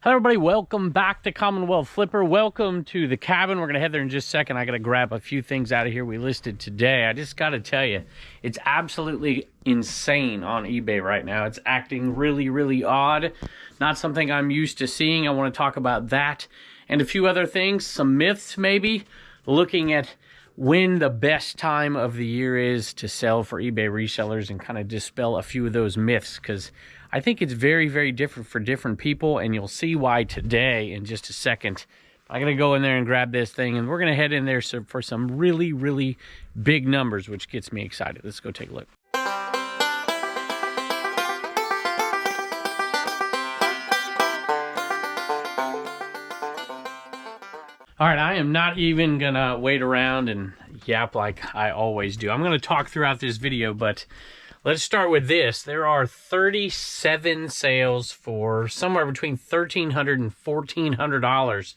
Hello everybody, welcome back to Commonwealth Flipper. Welcome to the cabin. We're gonna head there in just a second. I gotta grab a few things out of here we listed today. I just gotta tell you, it's absolutely insane on eBay right now. It's acting really odd. Not something I'm used to seeing. I want to talk about that and a few other things, some myths maybe, looking at when the best time of the year is to sell for eBay resellers and kind of dispel a few of those myths, because I think it's very different for different people, and you'll see why today in just a second. I'm going to go in there and grab this thing, and we're going to head in there for some really big numbers, which gets me excited. Let's go take a look. All right, I am not even going to wait around and yap like I always do. I'm going to talk throughout this video, but let's start with this. There are 37 sales for somewhere between $1,300 and $1,400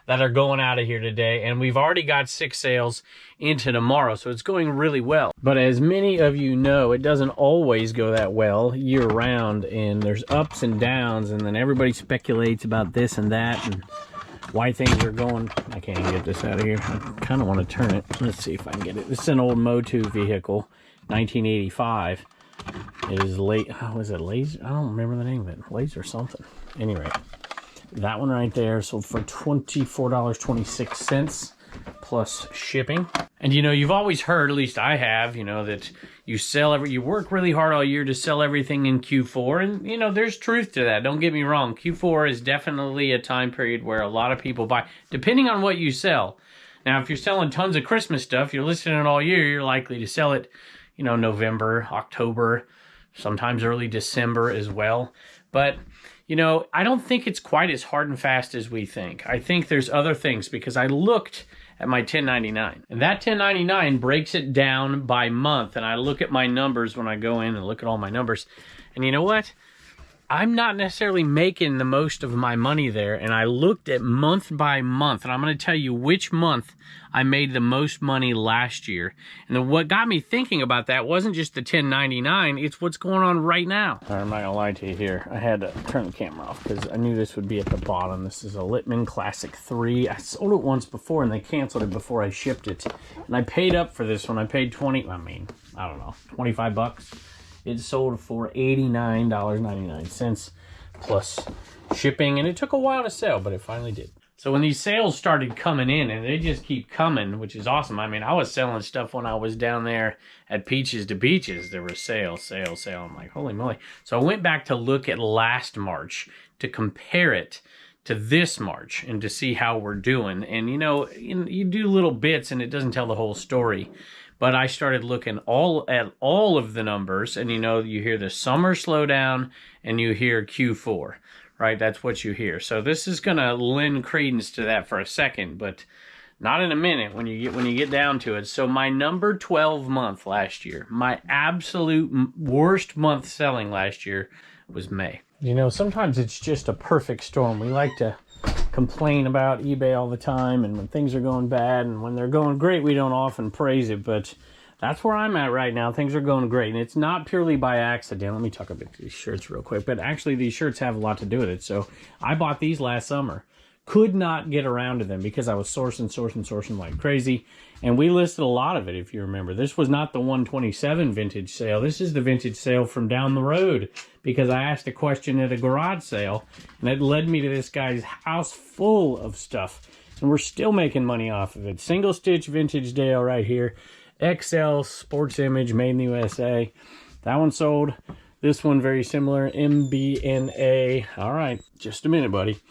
that are going out of here today, and we've already got 6 sales into tomorrow, so it's going really well. But as many of you know, it doesn't always go that well year round, and there's ups and downs, and then everybody speculates about this and that and why things are going. I can't even get this out of here. I kind of want to turn it. Let's see if I can get it. This is an old Motu vehicle, 1985. It is late. How is it? Laser? I don't remember the name of it. Laser something. Anyway, that one right there sold for $24.26 plus shipping. And you know, you've always heard, at least I have, you know, that you work really hard all year to sell everything in Q4, and you know, there's truth to that. Don't get me wrong. Q4 is definitely a time period where a lot of people buy, depending on what you sell. Now, if you're selling tons of Christmas stuff, you're listing it all year, you're likely to sell it, you know, November, October, sometimes early December as well. But, you know, I don't think it's quite as hard and fast as we think. I think there's other things, because I looked at my 1099, and that 1099 breaks it down by month, and I look at my numbers when I go in and look at all my numbers, and you know what? I'm not necessarily making the most of my money there, and I looked at month by month, and I'm going to tell you which month I made the most money last year. And then what got me thinking about that wasn't just the 1099, it's what's going on right now. All right, I'm not going to lie to you here. I had to turn the camera off because I knew this would be at the bottom. This is a Littman Classic 3. I sold it once before, and they canceled it before I shipped it. And I paid up for this one. I paid 25 bucks. It sold for $89.99 plus shipping, and it took a while to sell, but it finally did. So when these sales started coming in, and they just keep coming, which is awesome. I mean, I was selling stuff when I was down there at Peaches to Beaches. There was sale. I'm like, holy moly. So I went back to look at last March to compare it to this March and to see how we're doing. And you know, you do little bits and it doesn't tell the whole story. But I started looking at all of the numbers, and you know, you hear the summer slowdown and you hear Q4, right? That's what you hear. So this is going to lend credence to that for a second, but not in a minute when you get down to it. So my number 12 month last year, my absolute worst month selling last year was May. You know, sometimes it's just a perfect storm. We like to complain about eBay all the time, and when things are going bad, and when they're going great, we don't often praise it, but that's where I'm at right now. Things are going great, and it's not purely by accident. Let me talk about these shirts real quick, but actually these shirts have a lot to do with it. So I bought these last summer, could not get around to them because I was sourcing like crazy, and we listed a lot of it. If you remember, this was not the 127 vintage sale. This is the vintage sale from down the road, because I asked a question at a garage sale, and it led me to this guy's house full of stuff, and we're still making money off of it. Single stitch vintage Dale right here, XL sports image made in the USA. That one sold. This one very similar, MBNA. All right, just a minute, buddy.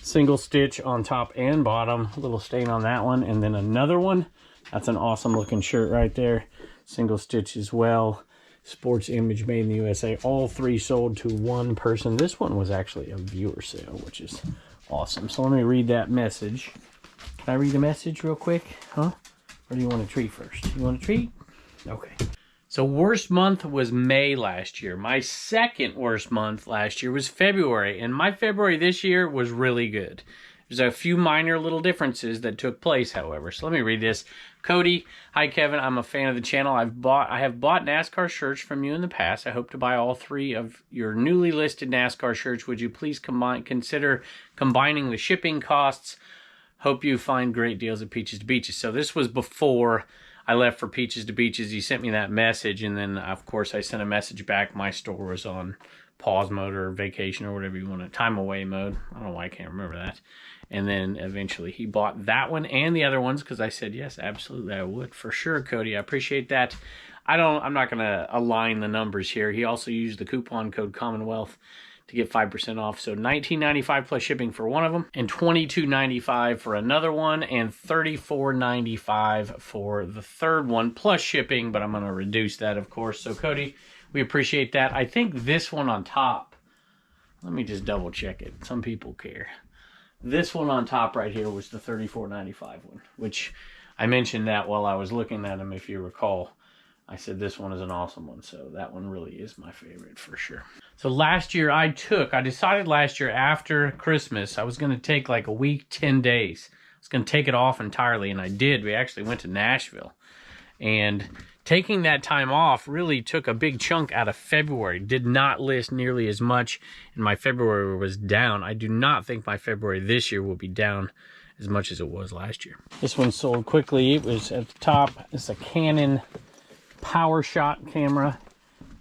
Single stitch on top and bottom, a little stain on that one, and then another one. That's an awesome looking shirt right there, single stitch as well, sports image made in the USA. All 3 sold to one person. This one was actually a viewer sale, which is awesome. So let me read that message. Can I read the message real quick? Or do you want a treat first? You want a treat? Okay. So worst month was May last year. My second worst month last year was February, and my February this year was really good. There's a few minor little differences that took place, however. So let me read this. Cody, hi Kevin, I'm a fan of the channel. I have bought NASCAR shirts from you in the past. I hope to buy all 3 of your newly listed NASCAR shirts. Would you please consider combining the shipping costs? Hope you find great deals at Peaches to Beaches. So this was before I left for Peaches to Beaches. He sent me that message, and then of course I sent a message back. My store was on pause mode or vacation or whatever you want to, time away mode. I don't know why I can't remember that. And then eventually he bought that one and the other ones because I said, yes, absolutely, I would. For sure, Cody, I appreciate that. I'm not going to align the numbers here. He also used the coupon code Commonwealth to get 5% off. So $19.95 plus shipping for one of them, and $22.95 for another one, and $34.95 for the third one plus shipping, but I'm going to reduce that, of course. So Cody, we appreciate that. I think this one on top, let me just double check it. Some people care. This one on top right here was the $34.95 one, which I mentioned that while I was looking at them, if you recall. I said this one is an awesome one, so that one really is my favorite for sure. So last year I decided last year after Christmas, I was going to take like a week, 10 days. I was going to take it off entirely, and I did. We actually went to Nashville. And taking that time off really took a big chunk out of February. Did not list nearly as much, and my February was down. I do not think my February this year will be down as much as it was last year. This one sold quickly. It was at the top. It's a Canon PowerShot camera,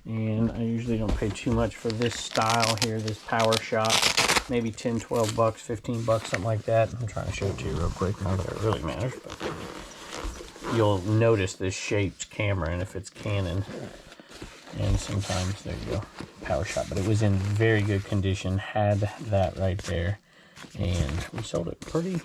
and I usually don't pay too much for this style here, this PowerShot. Maybe 10, 12 bucks, 15 bucks, something like that. I'm trying to show it to you real quick, not that it really matters, but you'll notice this shaped camera, and if it's Canon, and sometimes, there you go, PowerShot, but it was in very good condition, had that right there, and we sold it pretty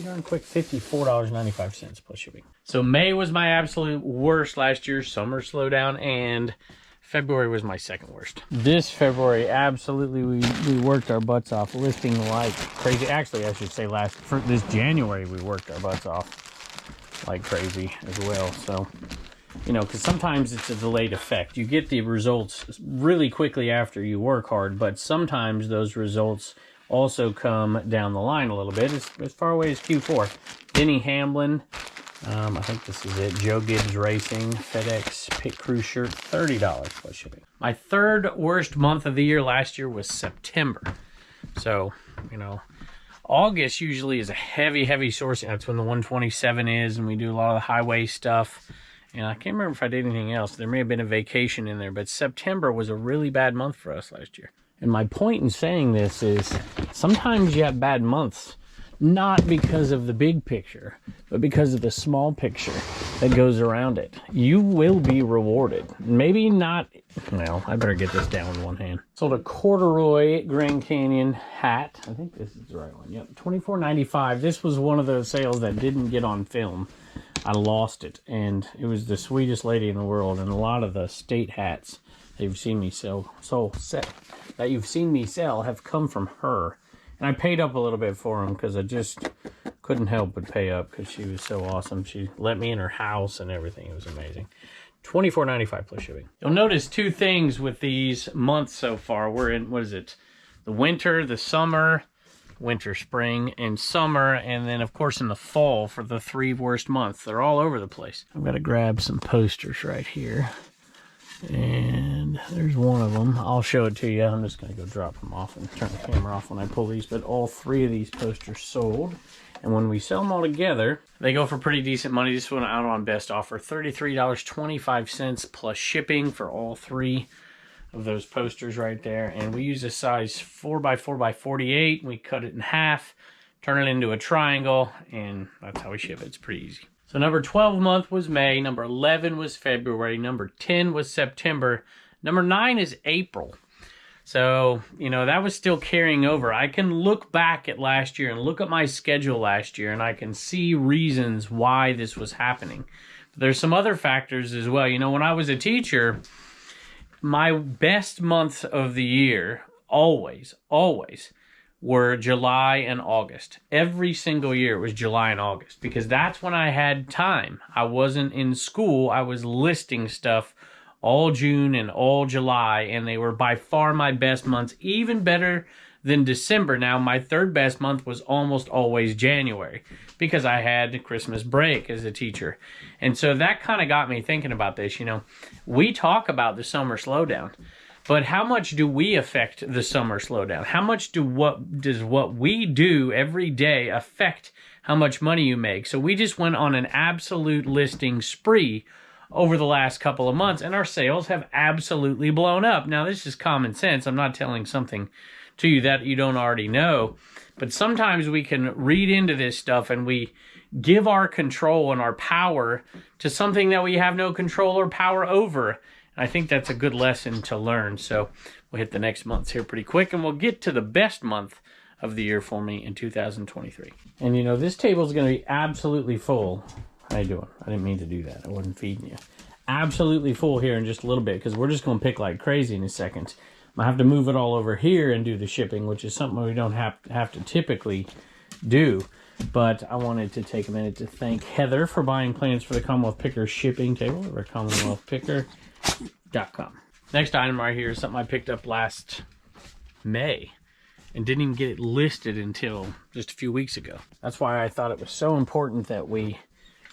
darn quick, $54.95 plus shipping. So May was my absolute worst last year, summer slowdown, and February was my second worst. This February, absolutely, we worked our butts off, listing like crazy. Actually, I should say this January, we worked our butts off like crazy as well. So, you know, because sometimes it's a delayed effect. You get the results really quickly after you work hard, but sometimes those results also come down the line a little bit, as far away as Q4. Denny Hamlin, I think this is it, Joe Gibbs Racing, FedEx Pit Crew shirt, $30 plus shipping. My third worst month of the year last year was September. So, you know, August usually is a heavy sourcing. That's when the 127 is, and we do a lot of the highway stuff. And I can't remember if I did anything else. There may have been a vacation in there, but September was a really bad month for us last year. And my point in saying this is sometimes you have bad months, not because of the big picture, but because of the small picture that goes around it. You will be rewarded. Maybe not, well, I better get this down with one hand. Sold a corduroy Grand Canyon hat. I think this is the right one. Yep, $24.95. This was one of those sales that didn't get on film. I lost it, and it was the sweetest lady in the world, and a lot of the state hats that you've seen me sell have come from her. And I paid up a little bit for them because I just couldn't help but pay up because she was so awesome. She let me in her house and everything. It was amazing. $24.95 plus shipping. You'll notice two things with these months so far. We're in, what is it? The winter, the summer, winter, spring, and summer. And then, of course, in the fall for the 3 worst months. They're all over the place. I've got to grab some posters right here. And there's one of them. I'll show it to you. I'm just going to go drop them off and turn the camera off when I pull these. But all 3 of these posters sold. And when we sell them all together, they go for pretty decent money. This one out on best offer, $33.25 plus shipping for all 3 of those posters right there. And we use a size 4x4x48. We cut it in half, turn it into a triangle, and that's how we ship it. It's pretty easy. So number 12 month was May, number 11 was February, number 10 was September, number 9 is April. So, you know, that was still carrying over. I can look back at last year and look at my schedule last year, and I can see reasons why this was happening. But there's some other factors as well. You know, when I was a teacher, my best months of the year, always, were July and August. Every single year it was July and August because that's when I had time. I wasn't in school. I was listing stuff all June and all July, and they were by far my best months, even better than December. Now, my third best month was almost always January because I had Christmas break as a teacher. And so that kind of got me thinking about this. You know, we talk about the summer slowdown, but how much do we affect the summer slowdown? How much does what we do every day affect how much money you make? So we just went on an absolute listing spree over the last couple of months, and our sales have absolutely blown up. Now, this is common sense. I'm not telling something to you that you don't already know, but sometimes we can read into this stuff and we give our control and our power to something that we have no control or power over. And I think that's a good lesson to learn. So we'll hit the next months here pretty quick, and we'll get to the best month of the year for me in 2023. And you know, this table is going to be absolutely full. How you doing? I didn't mean to do that. I wasn't feeding you. Absolutely full here in just a little bit because we're just going to pick like crazy in a second. I have to move it all over here and do the shipping, which is something we don't have to typically do. But I wanted to take a minute to thank Heather for buying plans for the Commonwealth Picker shipping table over at CommonwealthPicker.com. Next item right here is something I picked up last May and didn't even get it listed until just a few weeks ago. That's why I thought it was so important that we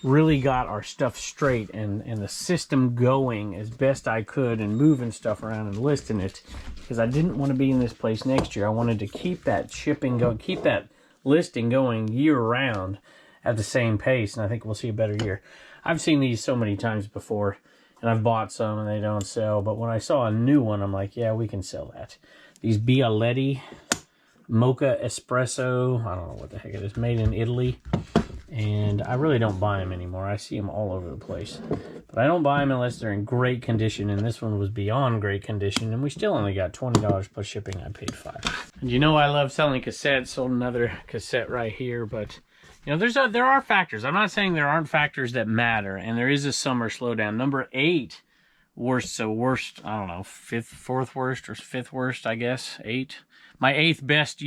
really got our stuff straight and the system going as best I could and moving stuff around and listing it, because I didn't want to be in this place next year. I wanted to keep that shipping going, keep that listing going year round at the same pace, and I think we'll see a better year. I've seen these so many times before, and I've bought some and they don't sell, but when I saw a new one, I'm like, yeah, we can sell that. These Bialetti Mocha Espresso, I don't know what the heck it is, made in Italy. And I really don't buy them anymore. I see them all over the place. But I don't buy them unless they're in great condition. And this one was beyond great condition. And we still only got $20 plus shipping. I paid $5. And you know I love selling cassettes. Sold another cassette right here. But, you know, there are factors. I'm not saying there aren't factors that matter. And there is a summer slowdown. Number 8, worst, I don't know, fourth worst or 5th worst, I guess. 8. My 8th best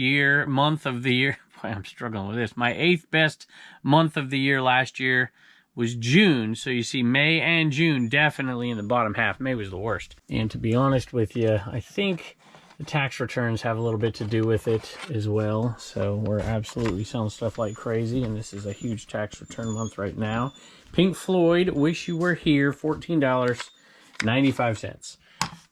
month of the year. Boy, I'm struggling with this. My 8th best month of the year last year was June. So you see May and June definitely in the bottom half. May was the worst. And to be honest with you, I think the tax returns have a little bit to do with it as well. So we're absolutely selling stuff like crazy. And this is a huge tax return month right now. Pink Floyd, Wish You Were Here, $14.95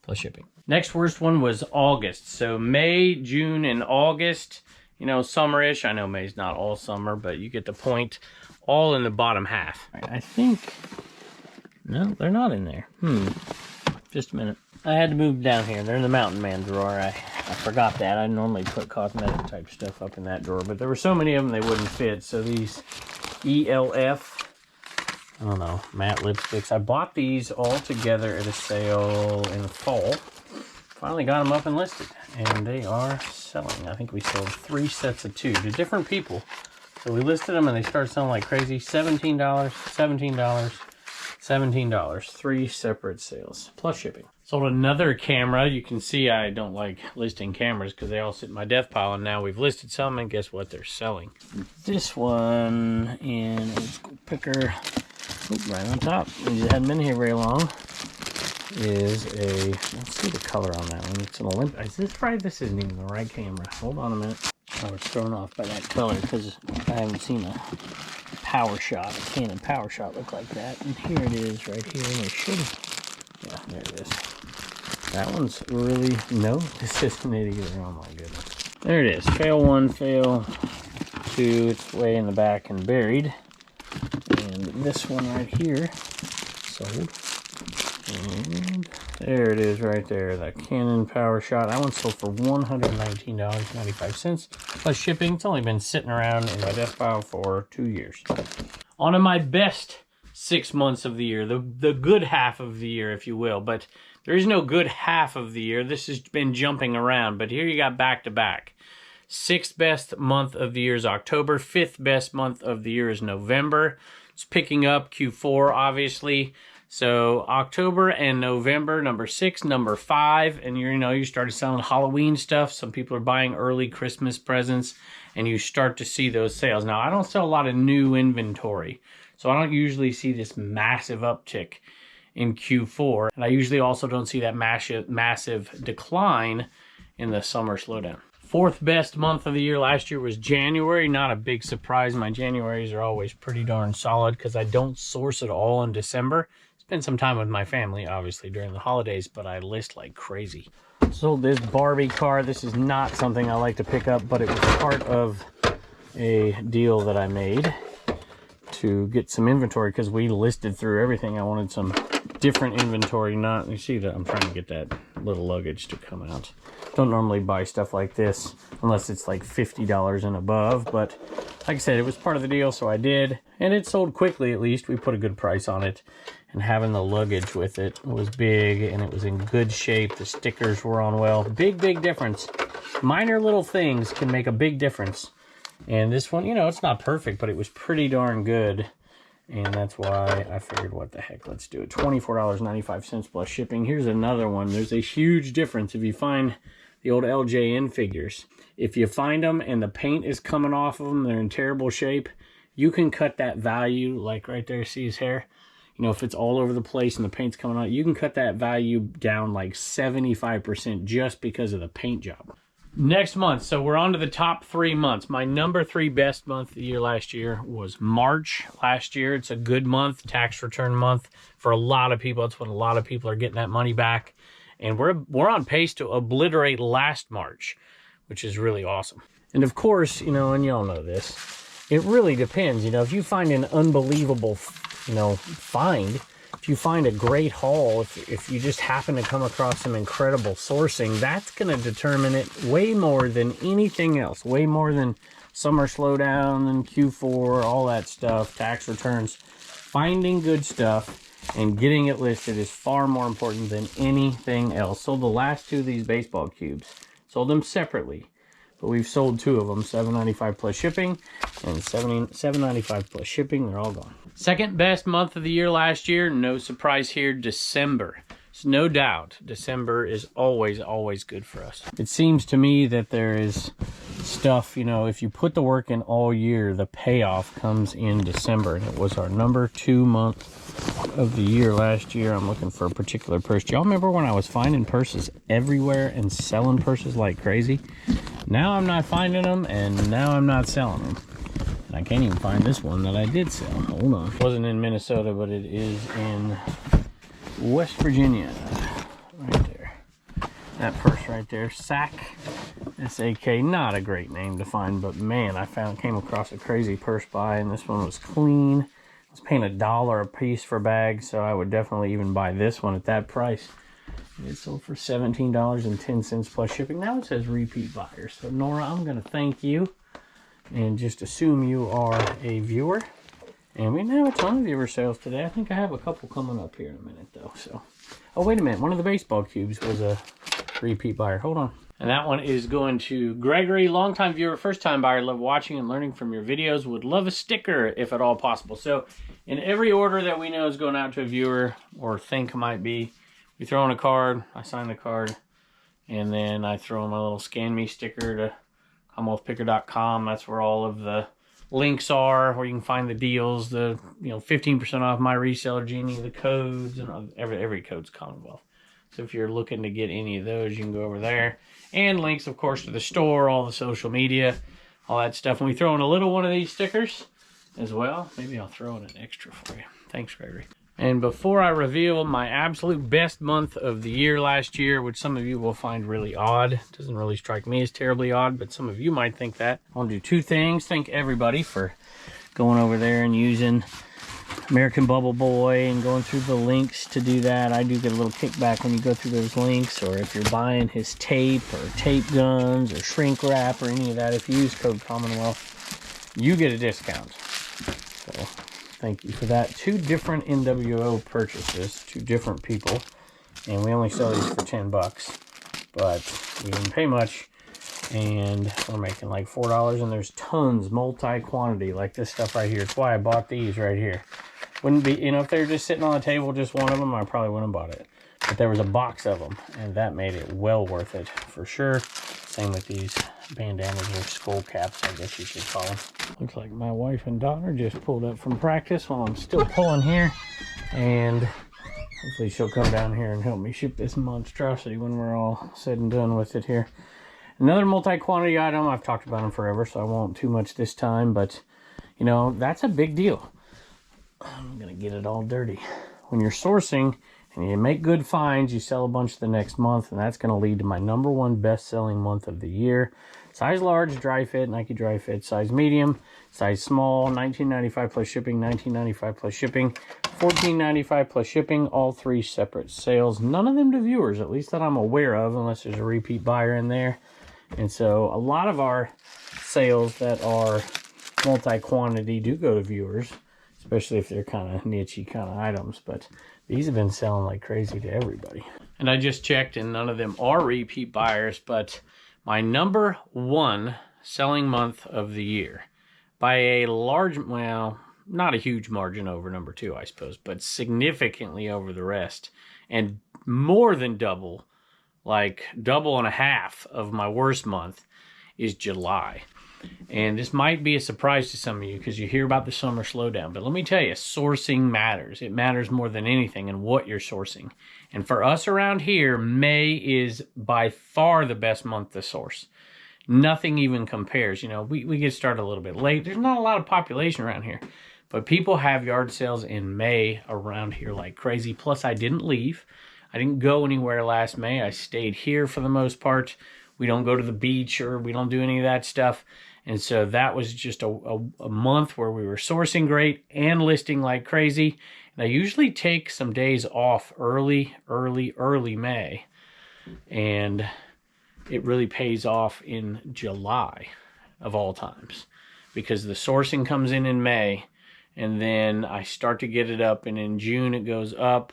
plus shipping. Next worst one was August. So May, June, and August, you know, summerish. I know May's not all summer, but you get the point. All in the bottom half. I think, no, they're not in there. Just a minute. I had to move down here. They're in the Mountain Man drawer. I forgot that. I normally put cosmetic type stuff up in that drawer, but there were so many of them they wouldn't fit. So these ELF, I don't know, matte lipsticks. I bought these all together at a sale in the fall. Finally got them up and listed, and they are selling. I think we sold 3 sets of 2 to different people. So we listed them, and they started selling like crazy. $17, $17, $17. 3 separate sales, plus shipping. Sold another camera. You can see I don't like listing cameras because they all sit in my death pile, and now we've listed some, and guess what? They're selling. This one in Old School Picker, right on top. It hadn't been here very long. Is a, let's see the color on that one. It's an Olympic. Is this right? This isn't even the right camera. Hold on a minute. I was thrown off by that color because I haven't seen a power shot, a Canon power shot look like that. And here it is right here. And it should, yeah, there it is. That one's really, no, this isn't it either. Oh my goodness. There it is. Fail 1, fail 2. It's way in the back and buried. And this one right here, sold. And there it is right there, that Canon power shot. That one sold for $119.95 plus shipping. It's only been sitting around in my death pile for 2 years. On to my best 6 months of the year, the good half of the year, if you will. But there is no good half of the year. This has been jumping around, but here you got back to back. 6th best month of the year is October. 5th best month of the year is November. It's picking up Q4, obviously. So October and November, number 6, number 5, and you started selling Halloween stuff. Some people are buying early Christmas presents, and you start to see those sales. Now, I don't sell a lot of new inventory, so I don't usually see this massive uptick in Q4, and I usually also don't see that massive decline in the summer slowdown. Fourth best month of the year last year was January. Not a big surprise. My Januaries are always pretty darn solid because I don't source at all in December. Spend some time with my family, obviously, during the holidays, but I list like crazy. Sold this Barbie car. This is not something I like to pick up, but it was part of a deal that I made to get some inventory because we listed through everything. I wanted some different inventory. Not, you see that I'm trying to get that little luggage to come out. Don't normally buy stuff like this unless it's like $50 and above, but like I said, it was part of the deal, so I did, and it sold quickly. At least we put a good price on it, and having the luggage with it was big, and it was in good shape. The stickers were on well. Big difference. Minor little things can make a big difference, and this one, you know, it's not perfect, but it was pretty darn good. And that's why I figured, what the heck, let's do it. $24.95 plus shipping. Here's another one. There's a huge difference if you find the old LJN figures. If you find them and the paint is coming off of them, they're in terrible shape, you can cut that value, like right there, see his hair? You know, if it's all over the place and the paint's coming out, you can cut that value down like 75% just because of the paint job. Next month, so we're on to the top 3 months. My number 3 best month of the year last year was March last year. It's a good month, tax return month for a lot of people. That's when a lot of people are getting that money back. And we're on pace to obliterate last March, which is really awesome. And of course, you know, and y'all know this, it really depends. You know, if you find an unbelievable, you know, find, if you find a great haul, if you just happen to come across some incredible sourcing, that's going to determine it way more than anything else, way more than summer slowdown and Q4, all that stuff, tax returns. Finding good stuff and getting it listed is far more important than anything else. Sold the last 2 of these baseball cubes. Sold them separately, but we've sold 2 of them, $7.95 plus shipping, and $7.95 plus shipping. They're all gone. Second best month of the year last year, no surprise here, December. So no doubt, December is always good for us. It seems to me that there is stuff, you know, if you put the work in all year, the payoff comes in December. And it was our number 2 month of the year last year. I'm looking for a particular purse. Do y'all remember when I was finding purses everywhere and selling purses like crazy? Now I'm not finding them, and now I'm not selling them. And I can't even find this one that I did sell. Hold on. It wasn't in Minnesota, but it is in West Virginia. Right there. That purse right there. SAK. S-A-K. Not a great name to find, but man, came across a crazy purse buy, and this one was clean. I was paying $1 a piece for bags, so I would definitely even buy this one at that price. It sold for $17.10 plus shipping. Now it says repeat buyer. So Nora, I'm going to thank you and just assume you are a viewer. And we didn't have a ton of viewer sales today. I think I have a couple coming up here in a minute though. So, oh wait a minute, one of the baseball cubes was a repeat buyer. Hold on. And that one is going to Gregory, longtime viewer, first time buyer. Love watching and learning from your videos. Would love a sticker if at all possible. So in every order that we know is going out to a viewer or think might be, we throw in a card, I sign the card, and then I throw in my little scan me sticker to CommonwealthPicker.com. That's where all of the links are, where you can find the deals, the 15% off my reseller Genie, the codes, and every code's Commonwealth. So if you're looking to get any of those, you can go over there. And links, of course, to the store, all the social media, all that stuff. And we throw in a little one of these stickers as well. Maybe I'll throw in an extra for you. Thanks, Gregory. And before I reveal my absolute best month of the year last year, which some of you will find really odd, doesn't really strike me as terribly odd, but some of you might think that. I want to do 2 things. Thank everybody for going over there and using American Bubble Boy and going through the links to do that. I do get a little kickback when you go through those links, or if you're buying his tape or tape guns or shrink wrap or any of that. If you use code Commonwealth, you get a discount. So thank you for that. 2 different NWO purchases, 2 different people, and we only sell these for $10, but we didn't pay much, and we're making like $4, and there's tons, multi-quantity, like this stuff right here. It's why I bought these right here. Wouldn't be, if they were just sitting on the table, just one of them, I probably wouldn't have bought it. But there was a box of them, and that made it well worth it for sure. Same with these bandanas or skull caps, I guess you should call them. Looks like my wife and daughter just pulled up from practice while I'm still pulling here, and hopefully she'll come down here and help me ship this monstrosity when we're all said and done with it here. Another multi-quantity item, I've talked about them forever, so I won't too much this time, but, you know, that's a big deal. I'm going to get it all dirty. When you're sourcing and you make good finds, you sell a bunch the next month, and that's going to lead to my #1 best-selling month of the year. Size large, dry fit, Nike dry fit. Size medium, size small, $19.95 plus shipping, $19.95 plus shipping, $14.95 plus shipping, all 3 separate sales. None of them to viewers, at least that I'm aware of, unless there's a repeat buyer in there. And so a lot of our sales that are multi-quantity do go to viewers, especially if they're kind of niche-y kind of items. But these have been selling like crazy to everybody. And I just checked, and none of them are repeat buyers, but my #1 selling month of the year by a large, well, not a huge margin over #2, I suppose, but significantly over the rest, and more than double, like double and a half of my worst month is July. And this might be a surprise to some of you because you hear about the summer slowdown, but let me tell you, sourcing matters. It matters more than anything in what you're sourcing. And for us around here, May is by far the best month to source. Nothing even compares. You know, we get started a little bit late. There's not a lot of population around here, but people have yard sales in May around here like crazy. Plus, I didn't leave. I didn't go anywhere last May. I stayed here for the most part. We don't go to the beach, or we don't do any of that stuff. And so that was just a month where we were sourcing great and listing like crazy. And I usually take some days off early May. And it really pays off in July of all times, because the sourcing comes in May, and then I start to get it up, and in June it goes up.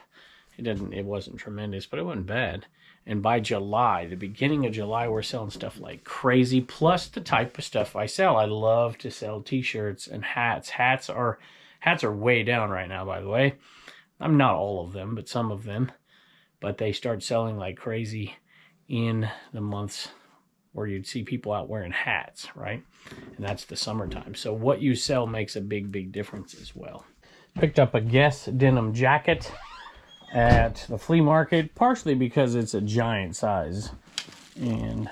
It wasn't tremendous, but it wasn't bad. And by July, the beginning of July, we're selling stuff like crazy, plus the type of stuff I sell. I love to sell t-shirts and hats. Hats are way down right now, by the way. I'm not all of them, but some of them. But they start selling like crazy in the months where you'd see people out wearing hats, right? And that's the summertime. So what you sell makes a big difference as well. Picked up a Guess denim jacket at the flea market, partially because it's a giant size, and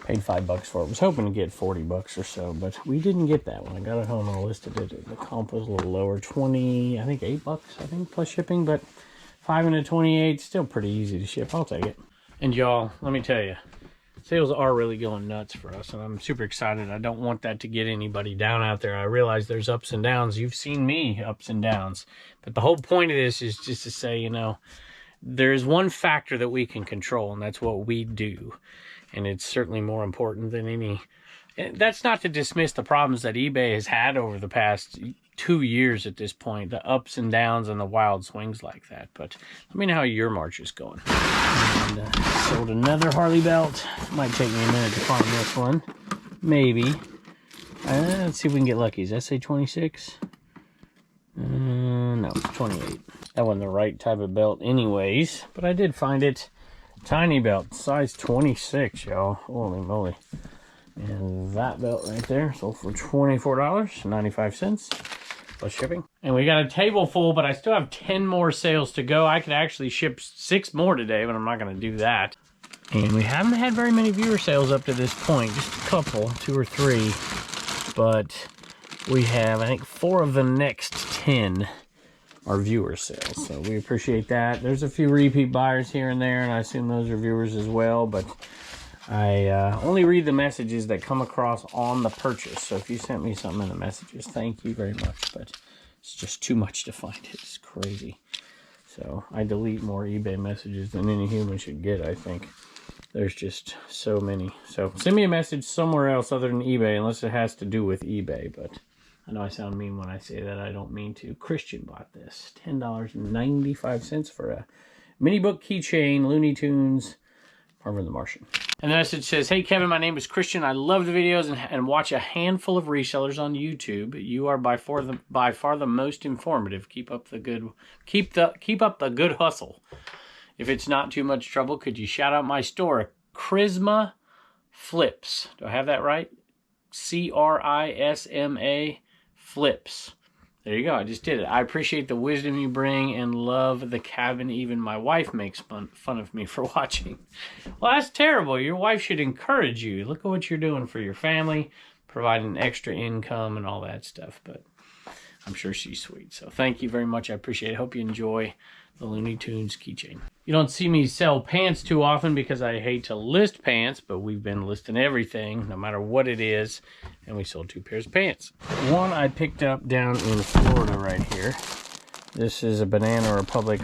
paid $5 for it. Was hoping to get $40 or so, but we didn't get that one. I got it home and I listed it. The comp was a little lower, 20, I think $8, plus shipping, but 5 into 28, still pretty easy to ship. I'll take it. And y'all, let me tell you, sales are really going nuts for us, and I'm super excited. I don't want that to get anybody down out there. I realize there's ups and downs. You've seen me ups and downs. But the whole point of this is just to say, you know, there's one factor that we can control, and that's what we do. And it's certainly more important than any... That's not to dismiss the problems that eBay has had over the past 2 years at this point, the ups and downs and the wild swings like that. But let me know how your March is going. And sold another Harley belt. Might take me a minute to find this one. Maybe. Let's see if we can get lucky. Does that say 26? No, 28. That wasn't the right type of belt anyways, but I did find it. Tiny belt, size 26, y'all. Holy moly. And that belt right there sold for $24.95 plus shipping. And we got a table full, but I still have 10 more sales to go. I could actually ship 6 more today, but I'm not going to do that. And we haven't had very many viewer sales up to this point, just a couple, 2 or 3. But we have, I think, 4 of the next 10 are viewer sales. So we appreciate that. There's a few repeat buyers here and there, and I assume those are viewers as well, but I only read the messages that come across on the purchase. So if you sent me something in the messages, thank you very much. But it's just too much to find. It's crazy. So I delete more eBay messages than any human should get, I think. There's just so many. So send me a message somewhere else other than eBay, unless it has to do with eBay. But I know I sound mean when I say that. I don't mean to. Christian bought this. $10.95 for a mini book keychain, Looney Tunes, Marvin the Martian. And the message says, "Hey Kevin, my name is Christian. I love the videos and watch a handful of resellers on YouTube. You are by far the most informative. Keep up the good hustle. If it's not too much trouble, could you shout out my store, Charisma Flips? Do I have that right? Charisma Flips. There you go. I just did it. I appreciate the wisdom you bring and love the cabin. Even my wife makes fun of me for watching. Well, that's terrible. Your wife should encourage you. Look at what you're doing for your family, providing extra income and all that stuff. But I'm sure she's sweet. So thank you very much. I appreciate it. Hope you enjoy the Looney Tunes keychain. You don't see me sell pants too often because I hate to list pants, but we've been listing everything, no matter what it is, and we sold 2 pairs of pants. One I picked up down in Florida right here. This is a Banana Republic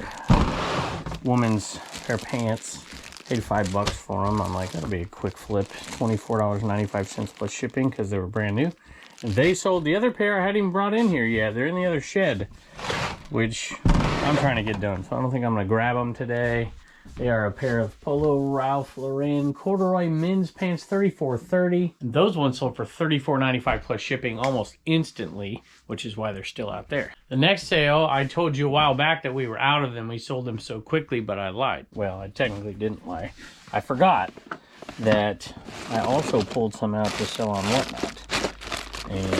woman's pair of pants. Paid $5 for them. I'm like, that'll be a quick flip. $24.95 plus shipping because they were brand new. And they sold the other pair I hadn't even brought in here yet. They're in the other shed, which I'm trying to get done. So I don't think I'm going to grab them today. They are a pair of Polo Ralph Lauren corduroy men's pants, $34.30. And those ones sold for $34.95 plus shipping almost instantly, which is why they're still out there. The next sale, I told you a while back that we were out of them. We sold them so quickly, but I lied. Well, I technically didn't lie. I forgot that I also pulled some out to sell on Whatnot. And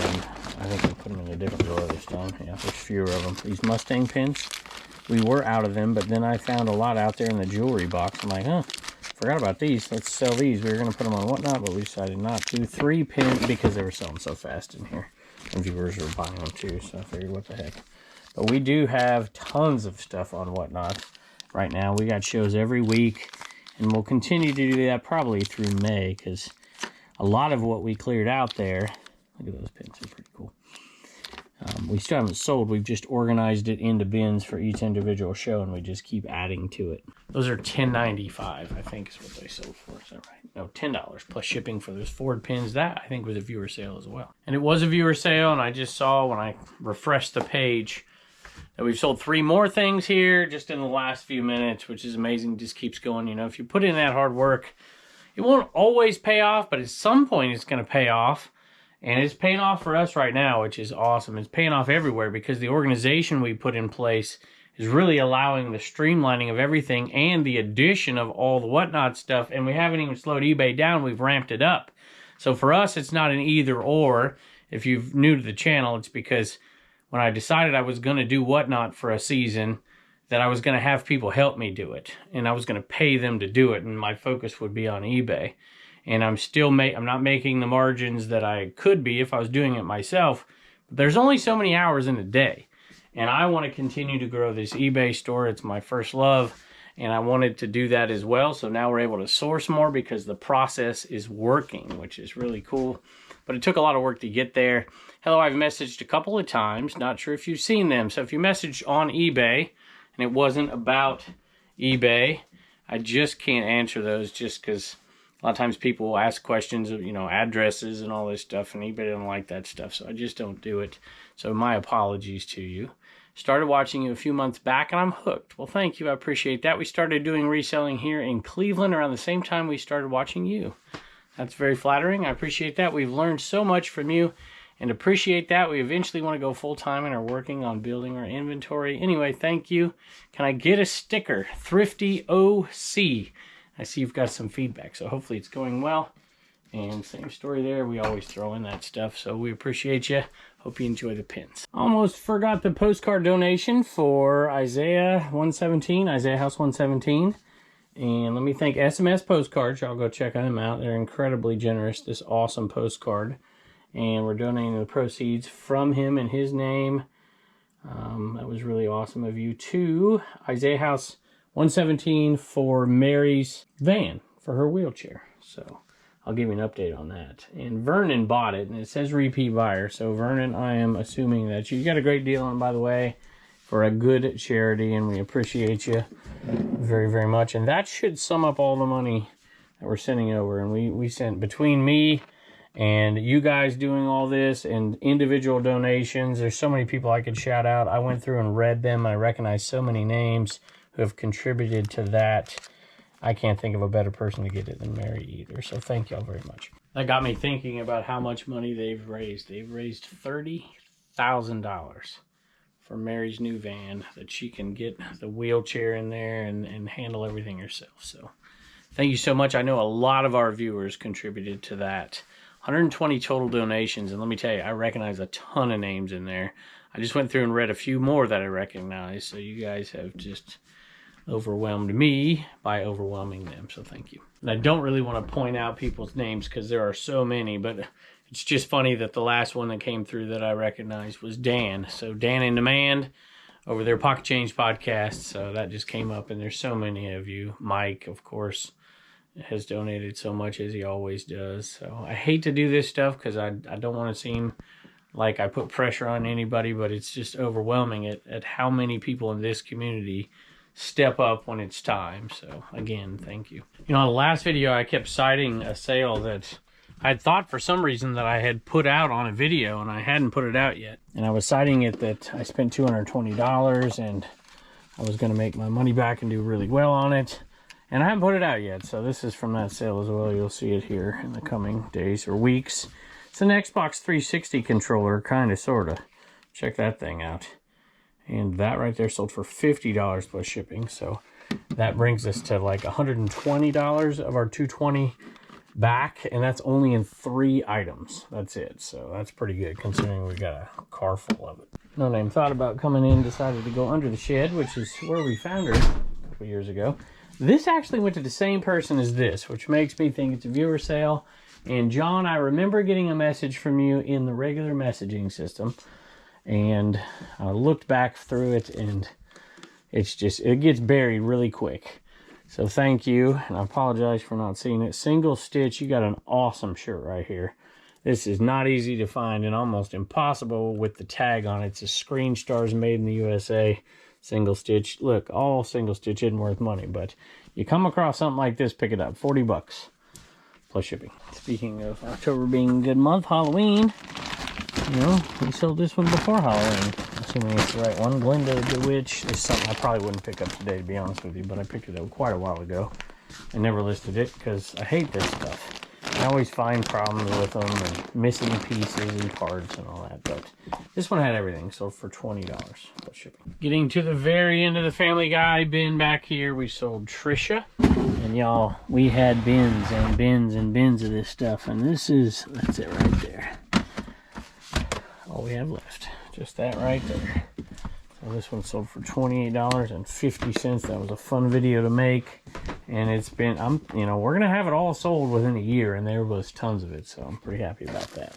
I think we put them in a different drawer this time. Yeah, there's fewer of them. These Mustang pins, we were out of them, but then I found a lot out there in the jewelry box. I'm like, forgot about these. Let's sell these. We were going to put them on Whatnot, but we decided not to. 3 pins because they were selling so fast in here. And viewers were buying them too, so I figured, what the heck. But we do have tons of stuff on Whatnot right now. We got shows every week, and we'll continue to do that probably through May, because a lot of what we cleared out there, look at those pins, they're pretty cool. We still haven't sold. We've just organized it into bins for each individual show, and we just keep adding to it. Those are $10.95, I think is what they sold for. Is that right? No, $10 plus shipping for those Ford pins. That, I think, was a viewer sale as well. And it was a viewer sale, and I just saw when I refreshed the page that we've sold 3 more things here just in the last few minutes, which is amazing. Just keeps going. You know, if you put in that hard work, it won't always pay off, but at some point it's going to pay off. And it's paying off for us right now, which is awesome. It's paying off everywhere because the organization we put in place is really allowing the streamlining of everything and the addition of all the Whatnot stuff. And we haven't even slowed eBay down. We've ramped it up. So for us, it's not an either or. If you're new to the channel, it's because when I decided I was going to do Whatnot for a season, that I was going to have people help me do it. And I was going to pay them to do it. And my focus would be on eBay. And I'm not making the margins that I could be if I was doing it myself. But there's only so many hours in a day. And I want to continue to grow this eBay store. It's my first love. And I wanted to do that as well. So now we're able to source more because the process is working, which is really cool. But it took a lot of work to get there. Hello, I've messaged a couple of times. Not sure if you've seen them. So if you messaged on eBay and it wasn't about eBay, I just can't answer those just because a lot of times people will ask questions of, you know, addresses and all this stuff, and eBay doesn't like that stuff, so I just don't do it. So my apologies to you. Started watching you a few months back, and I'm hooked. Well, thank you. I appreciate that. We started doing reselling here in Cleveland around the same time we started watching you. That's very flattering. I appreciate that. We've learned so much from you, and appreciate that. We eventually want to go full-time and are working on building our inventory. Anyway, thank you. Can I get a sticker? Thrifty OC. I see you've got some feedback, so hopefully it's going well. And same story there. We always throw in that stuff, so we appreciate you. Hope you enjoy the pins. Almost forgot the postcard donation for Isaiah 117, Isaiah House 117. And let me thank SMS Postcards. Y'all go check them out. They're incredibly generous, this awesome postcard. And we're donating the proceeds from him in his name. That was really awesome of you, too. Isaiah House 117 for Mary's van for her wheelchair. So I'll give you an update on that. And Vernon bought it, and it says repeat buyer. So Vernon, I am assuming that you got a great deal on, by the way, for a good charity, and we appreciate you very, very much. And that should sum up all the money that we're sending over. And we sent, between me and you guys doing all this and individual donations, there's so many people I could shout out. I went through and read them. I recognized so many names who have contributed to that. I can't think of a better person to get it than Mary either. So thank y'all very much. That got me thinking about how much money they've raised. They've raised $30,000 for Mary's new van that she can get the wheelchair in there and handle everything herself. So thank you so much. I know a lot of our viewers contributed to that 120 total donations, and let me tell you, I recognize a ton of names in there. I just went through and read a few more that I recognize, so you guys have just overwhelmed me by overwhelming them, so thank you. And I don't really want to point out people's names because there are so many, but it's just funny that the last one that came through that I recognized was Dan. So Dan in Demand over their Pocket Change podcast, so that just came up, and there's so many of you. Mike, of course, has donated so much as he always does. So I hate to do this stuff because I don't want to seem like I put pressure on anybody, but it's just overwhelming at how many people in this community step up when it's time. So again, thank you. You know, in the last video, I kept citing a sale that I had thought for some reason that I had put out on a video, and I hadn't put it out yet. And I was citing it that I spent $220 and I was going to make my money back and do really well on it. And I haven't put it out yet, so this is from that sale as well. You'll see it here in the coming days or weeks. It's an Xbox 360 controller, kind of, sort of. Check that thing out. And that right there sold for $50 plus shipping. So that brings us to like $120 of our $220 back. And that's only in 3 items. That's it. So that's pretty good considering we got a car full of it. No Name thought about coming in, decided to go under the shed, which is where we found her a couple years ago. This actually went to the same person as this, which makes me think it's a viewer sale. And John, I remember getting a message from you in the regular messaging system. And I looked back through it, and it's just, it gets buried really quick. So thank you, and I apologize for not seeing it. Single stitch, you got an awesome shirt right here. This is not easy to find and almost impossible with the tag on it. It's a Screen Stars made in the USA. Single stitch. Look, all single stitch isn't worth money, but you come across something like this, pick it up. 40 bucks plus shipping. Speaking of October being a good month, Halloween, you know, we sold this one before Halloween. Assuming it's the right one. Glinda the Witch is something I probably wouldn't pick up today, to be honest with you, but I picked it up quite a while ago. I never listed it because I hate this stuff. I always find problems with them and missing pieces and parts and all that, but this one had everything, sold for $20 plus shipping. Getting to the very end of the Family Guy bin back here, we sold Trisha. And y'all, we had bins and bins and bins of this stuff, and that's it right there. All we have left, just that right there. So this one sold for $28.50. That was a fun video to make. And it's been, you know, we're going to have it all sold within a year, and there was tons of it, so I'm pretty happy about that.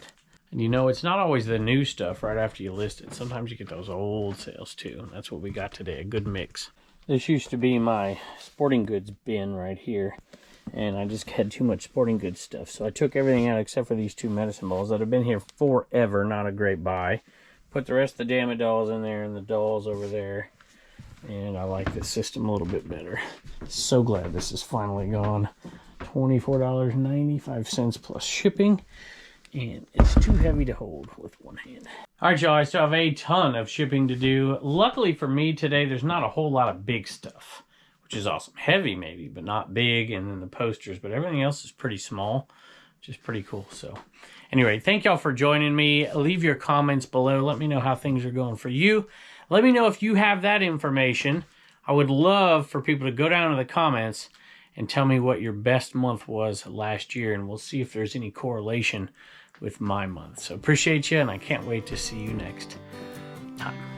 And you know, it's not always the new stuff right after you list it. Sometimes you get those old sales too, and that's what we got today, a good mix. This used to be my sporting goods bin right here, and I just had too much sporting goods stuff, so I took everything out except for these 2 medicine balls that have been here forever, not a great buy. Put the rest of the Damn It dolls in there and the dolls over there. And I like this system a little bit better. So glad this is finally gone. $24.95 plus shipping. And it's too heavy to hold with one hand. All right, y'all, I still have a ton of shipping to do. Luckily for me today, there's not a whole lot of big stuff, which is awesome. Heavy maybe, but not big. And then the posters, but everything else is pretty small, which is pretty cool. So anyway, thank y'all for joining me. Leave your comments below. Let me know how things are going for you. Let me know if you have that information. I would love for people to go down to the comments and tell me what your best month was last year, and we'll see if there's any correlation with my month. So appreciate you, and I can't wait to see you next time.